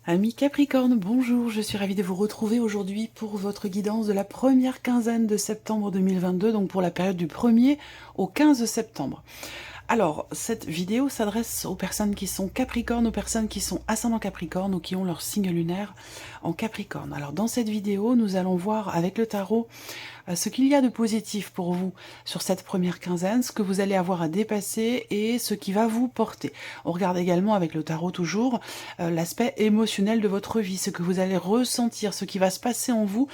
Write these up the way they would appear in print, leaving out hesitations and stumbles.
Amis Capricorne, bonjour, je suis ravie de vous retrouver aujourd'hui pour votre guidance de la première quinzaine de septembre 2022, donc pour la période du 1er au 15 septembre. Alors, cette vidéo s'adresse aux personnes qui sont Capricorne, aux personnes qui sont ascendant Capricorne ou qui ont leur signe lunaire en Capricorne. Alors, dans cette vidéo, nous allons voir avec le tarot ce qu'il y a de positif pour vous sur cette première quinzaine, ce que vous allez avoir à dépasser et ce qui va vous porter. On regarde également avec le tarot toujours l'aspect émotionnel de votre vie, ce que vous allez ressentir, ce qui va se passer en vous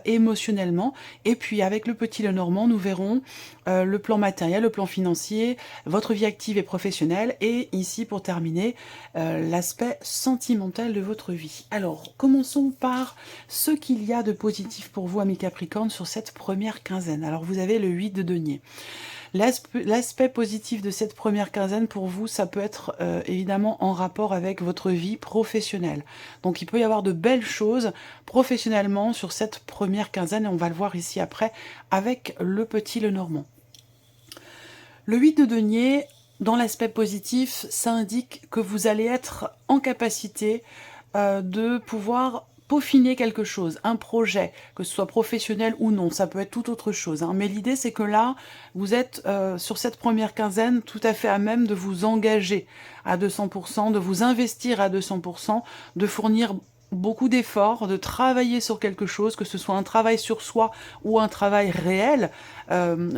émotionnellement. Et puis avec le petit Lenormand, nous verrons le plan matériel, le plan financier, votre vie active et professionnelle, et ici pour terminer l'aspect sentimental de votre vie. Alors commençons par ce qu'il y a de positif pour vous, amis Capricorne, sur cette première quinzaine. Alors vous avez le 8 de denier. L'aspect positif de cette première quinzaine pour vous, ça peut être évidemment en rapport avec votre vie professionnelle. Donc il peut y avoir de belles choses professionnellement sur cette première quinzaine, et on va le voir ici après avec le petit Lenormand. Le 8 de denier, dans l'aspect positif, ça indique que vous allez être en capacité de pouvoir peaufiner quelque chose, un projet, que ce soit professionnel ou non, ça peut être tout autre chose. Hein. Mais l'idée, c'est que là, vous êtes sur cette première quinzaine tout à fait à même de vous engager à 200%, de vous investir à 200%, de fournir beaucoup d'efforts, de travailler sur quelque chose, que ce soit un travail sur soi ou un travail réel,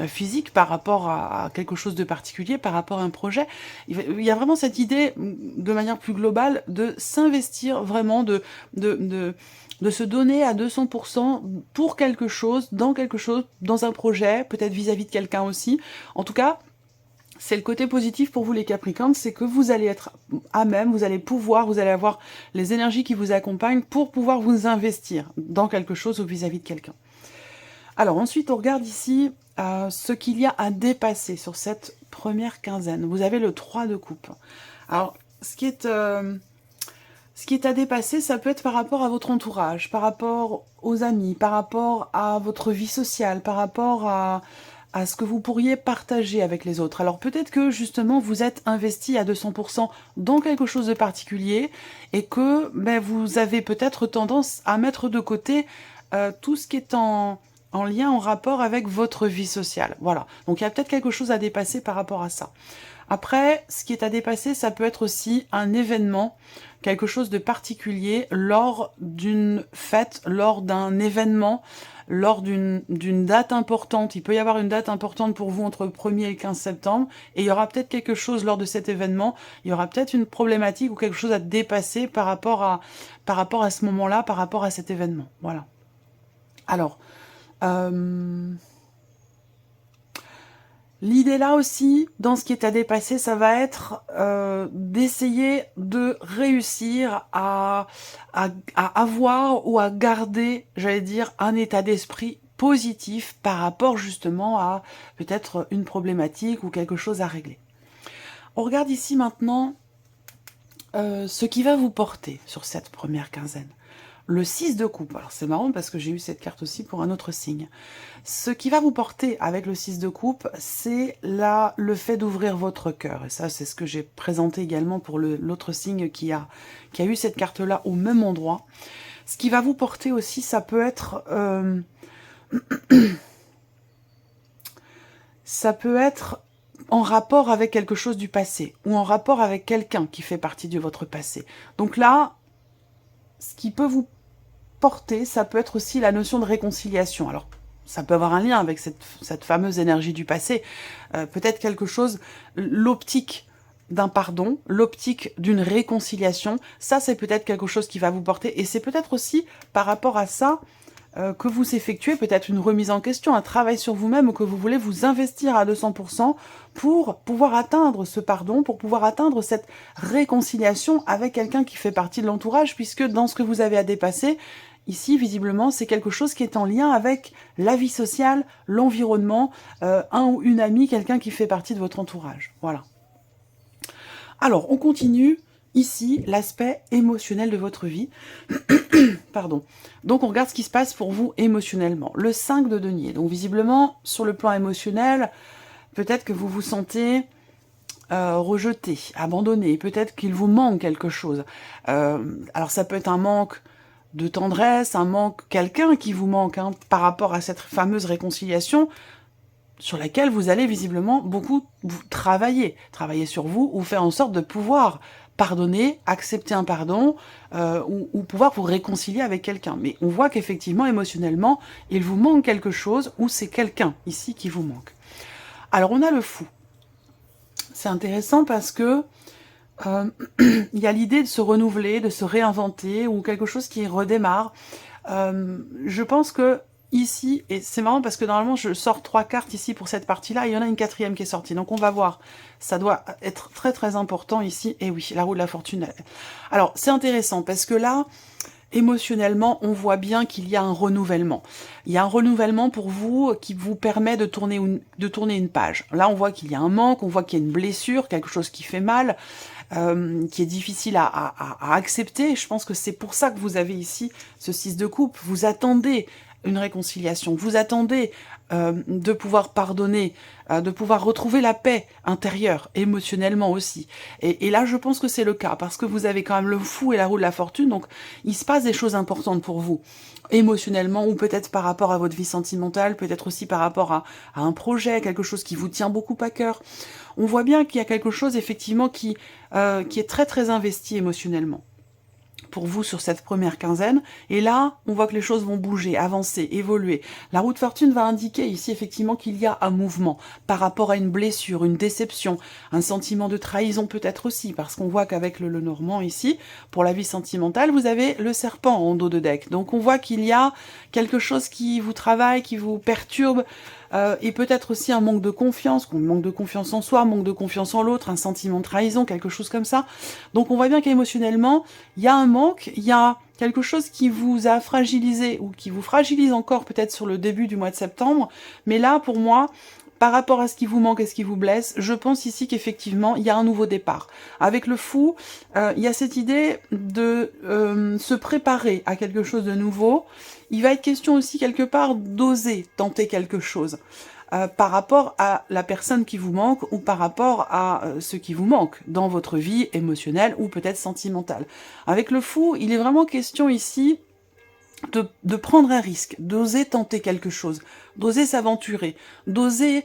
physique, par rapport à quelque chose de particulier, par rapport à un projet. Il y a vraiment cette idée, de manière plus globale, de s'investir vraiment, de se donner à 200% pour quelque chose, dans un projet, peut-être vis-à-vis de quelqu'un aussi. En tout cas, c'est le côté positif pour vous les Capricornes, c'est que vous allez être à même, vous allez avoir les énergies qui vous accompagnent pour pouvoir vous investir dans quelque chose ou vis-à-vis de quelqu'un. Alors ensuite, on regarde ici ce qu'il y a à dépasser sur cette première quinzaine. Vous avez le 3 de coupe. Alors, ce qui est à dépasser, ça peut être par rapport à votre entourage, par rapport aux amis, par rapport à votre vie sociale, par rapport à ce que vous pourriez partager avec les autres. Alors peut-être que justement vous êtes investi à 200% dans quelque chose de particulier et que vous avez peut-être tendance à mettre de côté tout ce qui est en lien, en rapport avec votre vie sociale. Voilà, donc il y a peut-être quelque chose à dépasser par rapport à ça. Après, ce qui est à dépasser, ça peut être aussi un événement, quelque chose de particulier lors d'une fête, lors d'un événement, lors d'une date importante. Il peut y avoir une date importante pour vous entre le 1er et le 15 septembre, et il y aura peut-être quelque chose lors de cet événement, il y aura peut-être une problématique ou quelque chose à dépasser par rapport à ce moment-là, par rapport à cet événement. Voilà. Alors, l'idée là aussi, dans ce qui est à dépasser, ça va être d'essayer de réussir à avoir ou à garder, j'allais dire, un état d'esprit positif par rapport justement à peut-être une problématique ou quelque chose à régler. On regarde ici maintenant ce qui va vous porter sur cette première quinzaine. Le 6 de coupe, alors c'est marrant parce que j'ai eu cette carte aussi pour un autre signe. Ce qui va vous porter avec le 6 de coupe, c'est le fait d'ouvrir votre cœur. Et ça, c'est ce que j'ai présenté également pour l'autre signe qui a eu cette carte-là au même endroit. Ce qui va vous porter aussi, ça peut être... ça peut être en rapport avec quelque chose du passé ou en rapport avec quelqu'un qui fait partie de votre passé. Donc là, ce qui peut vous porter, ça peut être aussi la notion de réconciliation. Alors, ça peut avoir un lien avec cette fameuse énergie du passé. Peut-être quelque chose, l'optique d'un pardon, l'optique d'une réconciliation, ça c'est peut-être quelque chose qui va vous porter. Et c'est peut-être aussi par rapport à ça que vous effectuez peut-être une remise en question, un travail sur vous-même, ou que vous voulez vous investir à 200% pour pouvoir atteindre ce pardon, pour pouvoir atteindre cette réconciliation avec quelqu'un qui fait partie de l'entourage, puisque dans ce que vous avez à dépasser, ici, visiblement, c'est quelque chose qui est en lien avec la vie sociale, l'environnement, un ou une amie, quelqu'un qui fait partie de votre entourage. Voilà. Alors, on continue. Ici, l'aspect émotionnel de votre vie. Pardon. Donc, on regarde ce qui se passe pour vous émotionnellement. Le 5 de denier. Donc, visiblement, sur le plan émotionnel, peut-être que vous vous sentez rejeté, abandonné, peut-être qu'il vous manque quelque chose. Alors ça peut être un manque de tendresse, un manque, quelqu'un qui vous manque hein, par rapport à cette fameuse réconciliation sur laquelle vous allez visiblement beaucoup travailler sur vous ou faire en sorte de pouvoir pardonner, accepter un pardon ou pouvoir vous réconcilier avec quelqu'un. Mais on voit qu'effectivement, émotionnellement, il vous manque quelque chose ou c'est quelqu'un ici qui vous manque. Alors on a le fou. C'est intéressant parce que il y a l'idée de se renouveler, de se réinventer ou quelque chose qui redémarre. Je pense que ici, et c'est marrant parce que normalement je sors 3 cartes ici pour cette partie-là, et il y en a une 4e qui est sortie, donc on va voir, ça doit être très très important ici, et oui, la roue de la fortune. Alors c'est intéressant parce que là, émotionnellement, on voit bien qu'il y a un renouvellement. Il y a un renouvellement pour vous qui vous permet de tourner une page. Là, on voit qu'il y a un manque, on voit qu'il y a une blessure, quelque chose qui fait mal, qui est difficile à accepter. Je pense que c'est pour ça que vous avez ici ce 6 de coupe. Vous attendez une réconciliation, vous attendez de pouvoir pardonner, de pouvoir retrouver la paix intérieure, émotionnellement aussi. Et là, je pense que c'est le cas, parce que vous avez quand même le fou et la roue de la fortune, donc il se passe des choses importantes pour vous, émotionnellement, ou peut-être par rapport à votre vie sentimentale, peut-être aussi par rapport à un projet, quelque chose qui vous tient beaucoup à cœur. On voit bien qu'il y a quelque chose, effectivement, qui est très très investi émotionnellement pour vous sur cette première quinzaine, et là, on voit que les choses vont bouger, avancer, évoluer. La roue de fortune va indiquer ici effectivement qu'il y a un mouvement par rapport à une blessure, une déception, un sentiment de trahison peut-être aussi, parce qu'on voit qu'avec le Lenormand ici, pour la vie sentimentale, vous avez le serpent en dos de deck. Donc on voit qu'il y a quelque chose qui vous travaille, qui vous perturbe, et peut-être aussi un manque de confiance en soi, manque de confiance en l'autre, un sentiment de trahison, quelque chose comme ça. Donc on voit bien qu'émotionnellement, il y a un manque, il y a quelque chose qui vous a fragilisé, ou qui vous fragilise encore peut-être sur le début du mois de septembre, mais là, pour moi, par rapport à ce qui vous manque et ce qui vous blesse, je pense ici qu'effectivement, il y a un nouveau départ. Avec le fou, il y a cette idée de se préparer à quelque chose de nouveau. Il va être question aussi quelque part d'oser tenter quelque chose par rapport à la personne qui vous manque ou par rapport à ce qui vous manque dans votre vie émotionnelle ou peut-être sentimentale. Avec le fou, il est vraiment question ici de prendre un risque, d'oser tenter quelque chose, d'oser s'aventurer, d'oser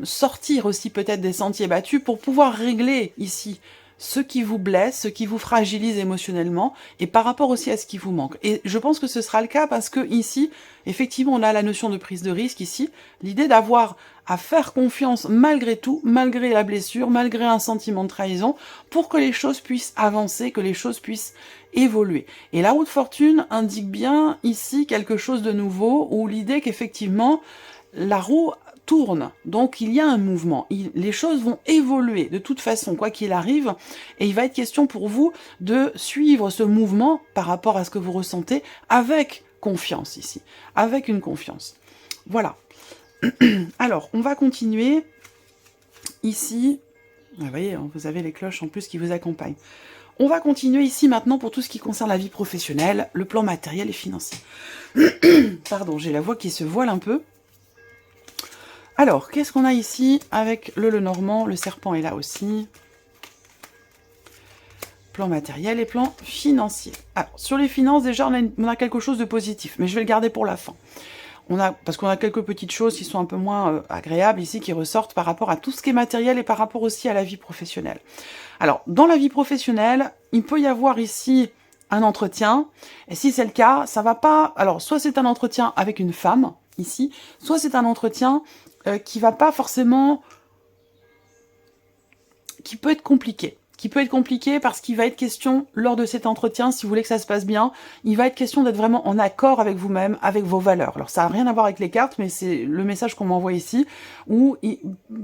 sortir aussi peut-être des sentiers battus pour pouvoir régler ici ce qui vous blesse, ce qui vous fragilise émotionnellement, et par rapport aussi à ce qui vous manque. Et je pense que ce sera le cas parce que ici, effectivement, on a la notion de prise de risque ici, l'idée d'avoir à faire confiance malgré tout, malgré la blessure, malgré un sentiment de trahison, pour que les choses puissent avancer, que les choses puissent évoluer. Et la roue de fortune indique bien ici quelque chose de nouveau, ou l'idée qu'effectivement, la roue tourne, donc il y a un mouvement, les choses vont évoluer de toute façon, quoi qu'il arrive, et il va être question pour vous de suivre ce mouvement par rapport à ce que vous ressentez avec confiance ici, avec une confiance. Voilà. Alors, on va continuer ici. Vous voyez, vous avez les cloches en plus qui vous accompagnent. On va continuer ici maintenant pour tout ce qui concerne la vie professionnelle, le plan matériel et financier. Pardon, j'ai la voix qui se voile un peu. Alors, qu'est-ce qu'on a ici avec le Lenormand? Le serpent est là aussi. Plan matériel et plan financier. Alors, sur les finances, déjà, on a quelque chose de positif, mais je vais le garder pour la fin. Parce qu'on a quelques petites choses qui sont un peu moins agréables ici, qui ressortent par rapport à tout ce qui est matériel et par rapport aussi à la vie professionnelle. Alors, dans la vie professionnelle, il peut y avoir ici un entretien, et si c'est le cas, ça va pas... Alors, soit c'est un entretien avec une femme, ici, soit c'est un entretien qui va pas forcément... qui peut être compliqué. Parce qu'il va être question, lors de cet entretien, si vous voulez que ça se passe bien, il va être question d'être vraiment en accord avec vous-même, avec vos valeurs. Alors ça n'a rien à voir avec les cartes, mais c'est le message qu'on m'envoie ici, où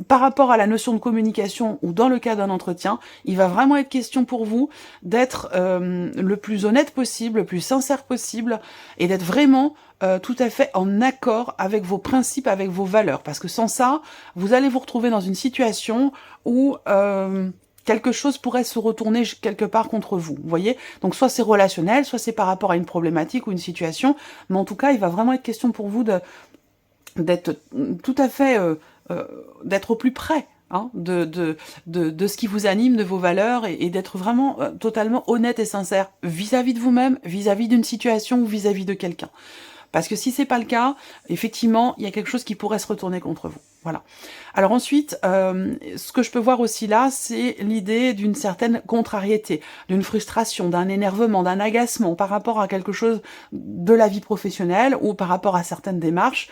par rapport à la notion de communication, ou dans le cas d'un entretien, il va vraiment être question pour vous d'être le plus honnête possible, le plus sincère possible, et d'être vraiment tout à fait en accord avec vos principes, avec vos valeurs. Parce que sans ça, vous allez vous retrouver dans une situation où... quelque chose pourrait se retourner quelque part contre vous, vous voyez? Donc soit c'est relationnel, soit c'est par rapport à une problématique ou une situation, mais en tout cas, il va vraiment être question pour vous d'être tout à fait, d'être au plus près hein, de ce qui vous anime, de vos valeurs, et d'être vraiment totalement honnête et sincère vis-à-vis de vous-même, vis-à-vis d'une situation ou vis-à-vis de quelqu'un. Parce que si c'est pas le cas, effectivement, il y a quelque chose qui pourrait se retourner contre vous. Voilà. Alors ensuite, ce que je peux voir aussi là, c'est l'idée d'une certaine contrariété, d'une frustration, d'un énervement, d'un agacement par rapport à quelque chose de la vie professionnelle ou par rapport à certaines démarches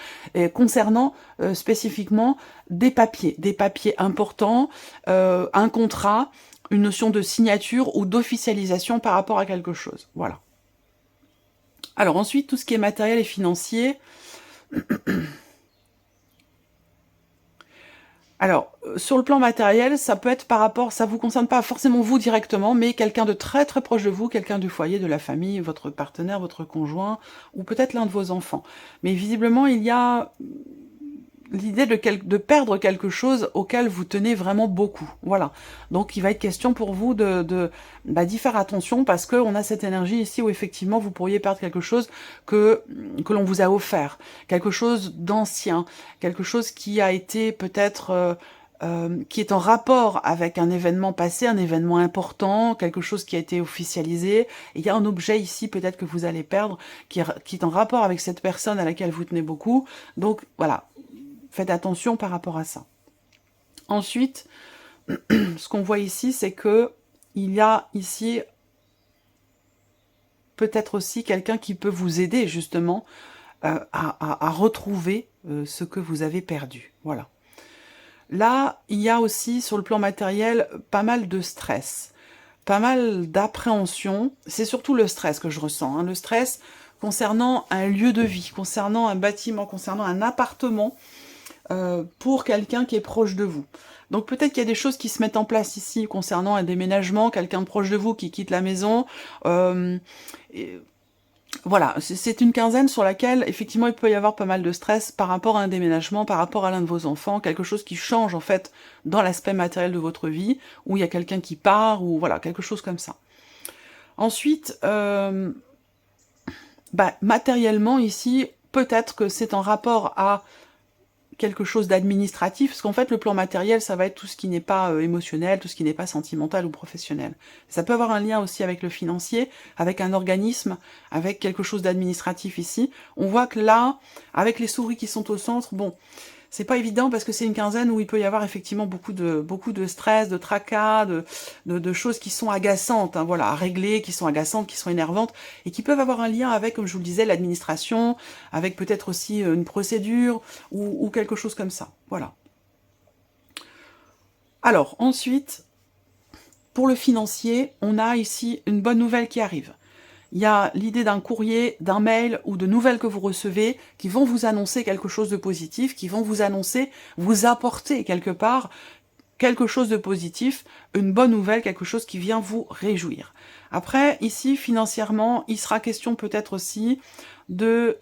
concernant spécifiquement des papiers importants, un contrat, une notion de signature ou d'officialisation par rapport à quelque chose. Voilà. Alors ensuite, tout ce qui est matériel et financier. Alors, sur le plan matériel, ça peut être par rapport, ça vous concerne pas forcément vous directement, mais quelqu'un de très très proche de vous, quelqu'un du foyer, de la famille, votre partenaire, votre conjoint, ou peut-être l'un de vos enfants. Mais visiblement, il y a l'idée de perdre quelque chose auquel vous tenez vraiment beaucoup. Voilà. Donc, il va être question pour vous d'y faire attention parce qu'on a cette énergie ici où effectivement vous pourriez perdre quelque chose que l'on vous a offert. Quelque chose d'ancien. Quelque chose qui a été peut-être... qui est en rapport avec un événement passé, un événement important, quelque chose qui a été officialisé. Et il y a un objet ici peut-être que vous allez perdre qui est en rapport avec cette personne à laquelle vous tenez beaucoup. Donc, voilà. Faites attention par rapport à ça. Ensuite, ce qu'on voit ici, c'est que il y a ici peut-être aussi quelqu'un qui peut vous aider justement à retrouver ce que vous avez perdu. Voilà. Là, il y a aussi sur le plan matériel pas mal de stress, pas mal d'appréhension. C'est surtout le stress que je ressens. Hein. Le stress concernant un lieu de vie, concernant un bâtiment, concernant un appartement, pour quelqu'un qui est proche de vous. Donc peut-être qu'il y a des choses qui se mettent en place ici concernant un déménagement, quelqu'un de proche de vous qui quitte la maison. Voilà, c'est une quinzaine sur laquelle effectivement il peut y avoir pas mal de stress par rapport à un déménagement, par rapport à l'un de vos enfants, quelque chose qui change en fait dans l'aspect matériel de votre vie, où il y a quelqu'un qui part, ou voilà, quelque chose comme ça. Ensuite, matériellement ici, peut-être que c'est en rapport à quelque chose d'administratif, parce qu'en fait, le plan matériel, ça va être tout ce qui n'est pas émotionnel, tout ce qui n'est pas sentimental ou professionnel. Ça peut avoir un lien aussi avec le financier, avec un organisme, avec quelque chose d'administratif ici. On voit que là, avec les souris qui sont au centre, bon, c'est pas évident parce que c'est une quinzaine où il peut y avoir effectivement beaucoup de stress, de tracas, de choses qui sont agaçantes, hein, voilà, à régler, qui sont agaçantes, qui sont énervantes, et qui peuvent avoir un lien avec, comme je vous le disais, l'administration, avec peut-être aussi une procédure, ou quelque chose comme ça, voilà. Alors, ensuite, pour le financier, on a ici une bonne nouvelle qui arrive. Il y a l'idée d'un courrier, d'un mail ou de nouvelles que vous recevez qui vont vous annoncer quelque chose de positif, qui vont vous annoncer, vous apporter quelque part quelque chose de positif, une bonne nouvelle, quelque chose qui vient vous réjouir. Après, ici, financièrement, il sera question peut-être aussi de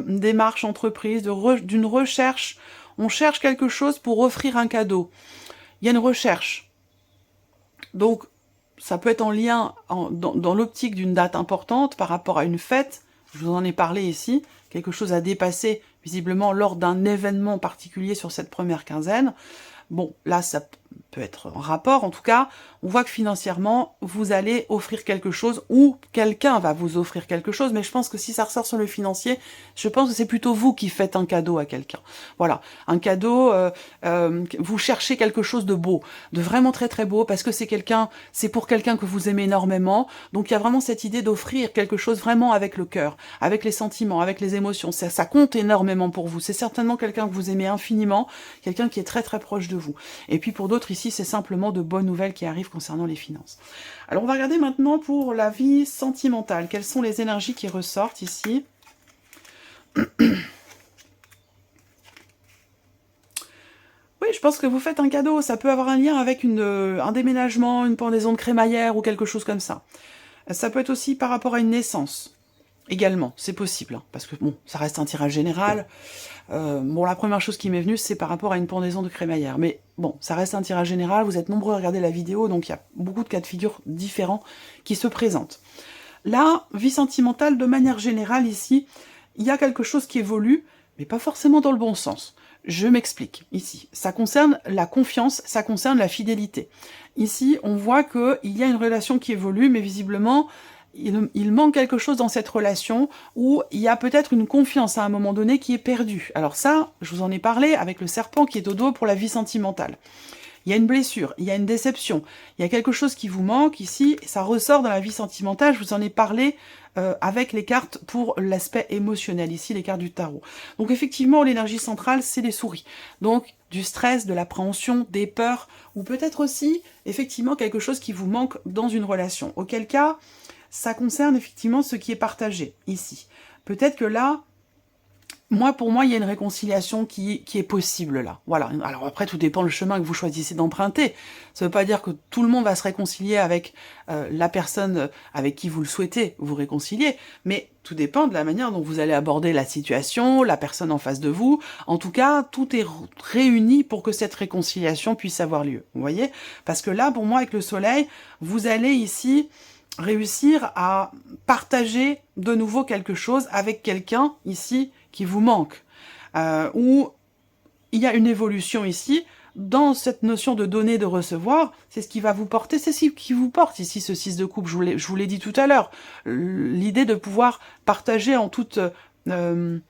démarche entreprise, d'une recherche. On cherche quelque chose pour offrir un cadeau. Il y a une recherche. Donc, ça peut être en lien, dans l'optique d'une date importante par rapport à une fête, je vous en ai parlé ici, quelque chose à dépasser visiblement lors d'un événement particulier sur cette première quinzaine. Bon, là, ça peut être en rapport, en tout cas, on voit que financièrement, vous allez offrir quelque chose, ou quelqu'un va vous offrir quelque chose, mais je pense que si ça ressort sur le financier, je pense que c'est plutôt vous qui faites un cadeau à quelqu'un. Voilà, un cadeau, vous cherchez quelque chose de beau, de vraiment très très beau, parce que c'est pour quelqu'un que vous aimez énormément, donc il y a vraiment cette idée d'offrir quelque chose vraiment avec le cœur, avec les sentiments, avec les émotions, ça compte énormément pour vous, c'est certainement quelqu'un que vous aimez infiniment, quelqu'un qui est très très proche de vous. Et puis pour d'autres ici, c'est simplement de bonnes nouvelles qui arrivent concernant les finances. Alors on va regarder maintenant pour la vie sentimentale. Quelles sont les énergies qui ressortent ici? Oui, je pense que vous faites un cadeau. Ça peut avoir un lien avec un déménagement, une pendaison de crémaillère ou quelque chose comme ça. Ça peut être aussi par rapport à une naissance. Également, c'est possible, hein, parce que bon, ça reste un tirage général. Bon, la première chose qui m'est venue, c'est par rapport à une pendaison de crémaillère. Mais bon, ça reste un tirage général, vous êtes nombreux à regarder la vidéo, donc il y a beaucoup de cas de figure différents qui se présentent. Là, vie sentimentale, de manière générale, ici, il y a quelque chose qui évolue, mais pas forcément dans le bon sens. Je m'explique, ici. Ça concerne la confiance, ça concerne la fidélité. Ici, on voit qu'il y a une relation qui évolue, mais visiblement, il manque quelque chose dans cette relation où il y a peut-être une confiance à un moment donné qui est perdue. Alors ça, je vous en ai parlé avec le serpent qui est au dos pour la vie sentimentale. Il y a une blessure, il y a une déception, il y a quelque chose qui vous manque ici, ça ressort dans la vie sentimentale, je vous en ai parlé avec les cartes pour l'aspect émotionnel, ici les cartes du tarot. Donc effectivement, l'énergie centrale, c'est les souris. Donc du stress, de l'appréhension, des peurs, ou peut-être aussi, effectivement, quelque chose qui vous manque dans une relation. Auquel cas, ça concerne effectivement ce qui est partagé ici. Peut-être que là, pour moi, il y a une réconciliation qui est possible là. Voilà. Alors après, tout dépend le chemin que vous choisissez d'emprunter. Ça ne veut pas dire que tout le monde va se réconcilier avec la personne avec qui vous le souhaitez vous réconcilier, mais tout dépend de la manière dont vous allez aborder la situation, la personne en face de vous. En tout cas, tout est réuni pour que cette réconciliation puisse avoir lieu. Vous voyez? Parce que là, pour moi, avec le soleil, vous allez ici réussir à partager de nouveau quelque chose avec quelqu'un ici qui vous manque, où il y a une évolution ici, dans cette notion de donner, de recevoir, c'est ce qui va vous porter, c'est ce qui vous porte ici, ce 6 de coupe, je vous l'ai dit tout à l'heure, l'idée de pouvoir partager en toute... de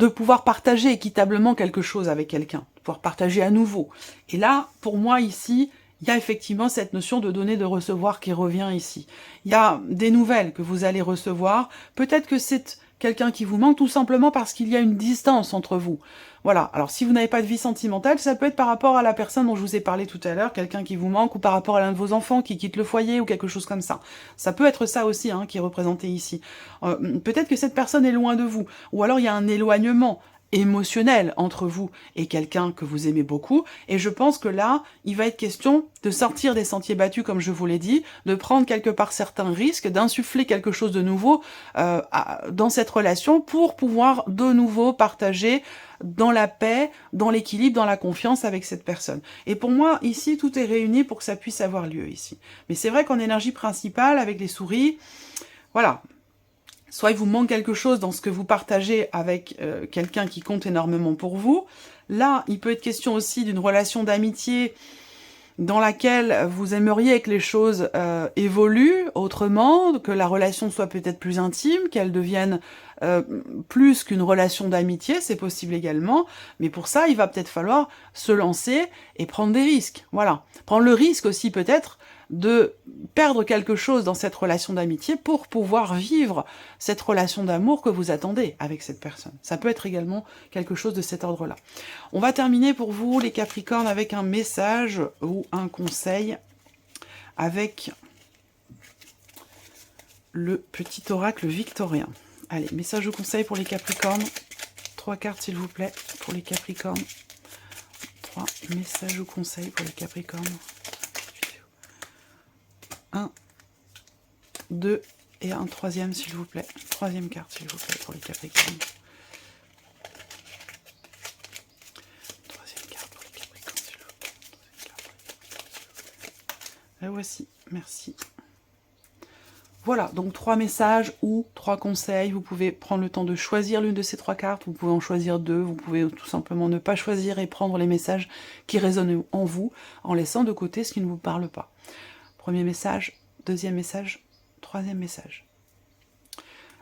pouvoir partager équitablement quelque chose avec quelqu'un, de pouvoir partager à nouveau. Et là, pour moi, ici, il y a effectivement cette notion de donner, de recevoir qui revient ici. Il y a des nouvelles que vous allez recevoir. Peut-être que c'est quelqu'un qui vous manque tout simplement parce qu'il y a une distance entre vous. Voilà. Alors, si vous n'avez pas de vie sentimentale, ça peut être par rapport à la personne dont je vous ai parlé tout à l'heure, quelqu'un qui vous manque, ou par rapport à l'un de vos enfants qui quitte le foyer, ou quelque chose comme ça. Ça peut être ça aussi, hein, qui est représenté ici. Peut-être que cette personne est loin de vous, ou alors il y a un éloignement émotionnel entre vous et quelqu'un que vous aimez beaucoup, et je pense que là, il va être question de sortir des sentiers battus, comme je vous l'ai dit, de prendre quelque part certains risques, d'insuffler quelque chose de nouveau dans cette relation pour pouvoir de nouveau partager dans la paix, dans l'équilibre, dans la confiance avec cette personne. Et pour moi, ici, tout est réuni pour que ça puisse avoir lieu ici. Mais c'est vrai qu'en énergie principale, avec les souris, voilà, soit il vous manque quelque chose dans ce que vous partagez avec quelqu'un qui compte énormément pour vous. Là, il peut être question aussi d'une relation d'amitié dans laquelle vous aimeriez que les choses évoluent autrement, que la relation soit peut-être plus intime, qu'elle devienne plus qu'une relation d'amitié, c'est possible également, mais pour ça, il va peut-être falloir se lancer et prendre des risques. Voilà. Prendre le risque aussi peut-être de perdre quelque chose dans cette relation d'amitié pour pouvoir vivre cette relation d'amour que vous attendez avec cette personne. Ça peut être également quelque chose de cet ordre-là. On va terminer pour vous, les Capricornes, avec un message ou un conseil avec le petit oracle victorien. Allez, message ou conseil pour les Capricornes. 3 cartes, s'il vous plaît, pour les Capricornes. 3 messages ou conseils pour les Capricornes. 1, 2 et un troisième, s'il vous plaît. Troisième carte, s'il vous plaît, pour les Capricornes. Troisième carte pour les Capricornes, s'il vous plaît. La voici, merci. Voilà, donc 3 messages ou 3 conseils. Vous pouvez prendre le temps de choisir l'une de ces 3 cartes, vous pouvez en choisir 2, vous pouvez tout simplement ne pas choisir et prendre les messages qui résonnent en vous, en laissant de côté ce qui ne vous parle pas. Premier message, deuxième message, troisième message.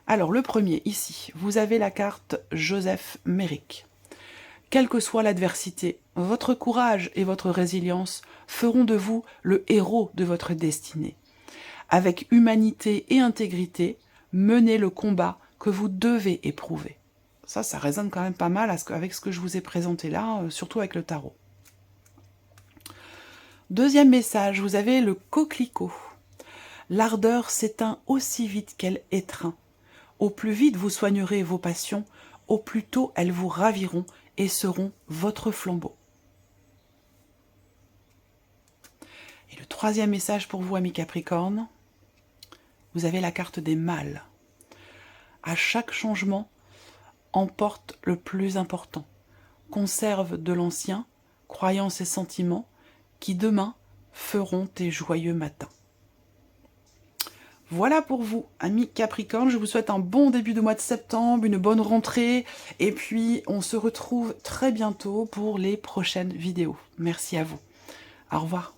Alors, le premier, ici, vous avez la carte Joseph Méric. Quelle que soit l'adversité, votre courage et votre résilience feront de vous le héros de votre destinée. Avec humanité et intégrité, menez le combat que vous devez éprouver. Ça résonne quand même pas mal avec ce que je vous ai présenté là, surtout avec le tarot. Deuxième message, vous avez le coquelicot. L'ardeur s'éteint aussi vite qu'elle étreint. Au plus vite vous soignerez vos passions, au plus tôt elles vous raviront et seront votre flambeau. Et le troisième message pour vous, amis Capricornes, vous avez la carte des mâles. À chaque changement, emporte le plus important. Conserve de l'ancien, croyances et sentiments, qui demain feront tes joyeux matins. Voilà pour vous, amis Capricorne, je vous souhaite un bon début de mois de septembre, une bonne rentrée, et puis on se retrouve très bientôt pour les prochaines vidéos. Merci à vous. Au revoir.